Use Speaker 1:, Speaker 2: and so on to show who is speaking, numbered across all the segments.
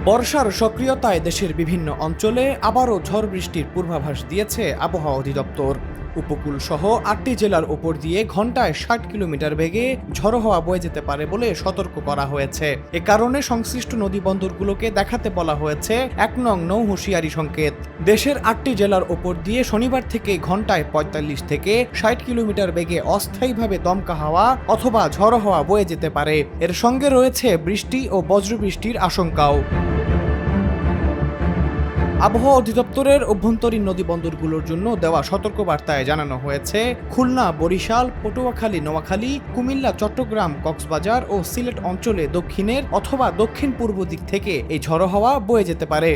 Speaker 1: বর্ষার সক্রিয়তায় দেশের বিভিন্ন অঞ্চলে আবারও ঝড় বৃষ্টির পূর্বাভাস দিয়েছে আবহাওয়া অধিদপ্তর। উপকূল সহ ৮টি জেলার উপর দিয়ে ঘন্টায় ৬০ কিলোমিটার বেগে ঝড়ো হাওয়া বয়ে যেতে পারে বলে সতর্ক করা হয়েছে। এ কারণে সংশ্লিষ্ট নদীবন্দরগুলোকে দেখাতে বলা হয়েছে ১ নং নৌ হুঁশিয়ারি সংকেত। দেশের ৮টি জেলার উপর দিয়ে শনিবার থেকে ঘন্টায় ৪৫ থেকে ৬০ কিলোমিটার বেগে অস্থায়ীভাবে দমকা হাওয়া অথবা ঝড়ো হাওয়া বয়ে যেতে পারে। এর সঙ্গে রয়েছে বৃষ্টি ও বজ্রবৃষ্টির আশঙ্কাও। আবহাওয়া অধিদপ্তরের অভ্যন্তরীণ নদীবন্দরগুলোর জন্য দেওয়া সতর্কবার্তায় জানানো হয়েছে, খুলনা, বরিশাল, পটুয়াখালী, নোয়াখালী, কুমিল্লা, চট্টগ্রাম, কক্সবাজার ও সিলেট অঞ্চলে দক্ষিণের অথবা দক্ষিণ পূর্ব দিক থেকে এই ঝড়ো হাওয়া বয়ে যেতে পারে।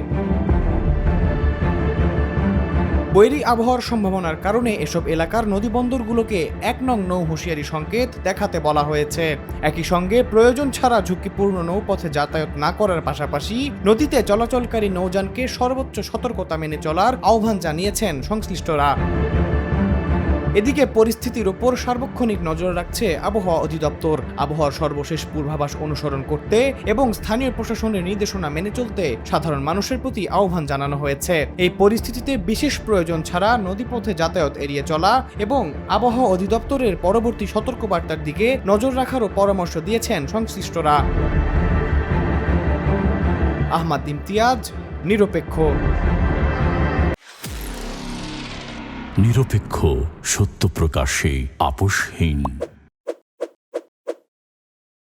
Speaker 1: বৈরী আবহাওয়ার সম্ভাবনার কারণে এসব এলাকার নদীবন্দরগুলোকে ১ নং নৌ হুঁশিয়ারি সংকেত দেখাতে বলা হয়েছে। একই সঙ্গে প্রয়োজন ছাড়া ঝুঁকিপূর্ণ নৌপথে যাতায়াত না করার পাশাপাশি নদীতে চলাচলকারী নৌযানকে সর্বোচ্চ সতর্কতা মেনে চলার আহ্বান জানিয়েছেন সংশ্লিষ্টরা। এদিকে পরিস্থিতির উপর সার্বক্ষণিক নজর রাখছে আবহাওয়া অধিদপ্তর। আবহাওয়ার সর্বশেষ পূর্বাভাস অনুসরণ করতে এবং স্থানীয় প্রশাসনের নির্দেশনা মেনে চলতে সাধারণ মানুষের প্রতি আহ্বান জানানো হয়েছে। এই পরিস্থিতিতে বিশেষ প্রয়োজন ছাড়া নদীপথে যাতায়াত এড়িয়ে চলা এবং আবহাওয়া অধিদপ্তরের পরবর্তী সতর্কবার্তার দিকে নজর রাখারও পরামর্শ দিয়েছেন সংশ্লিষ্টরা। আহমদ ইমতিয়াজ, নিরপেক্ষ।
Speaker 2: নিরপেক্ষ, সত্য প্রকাশে আপোষহীন।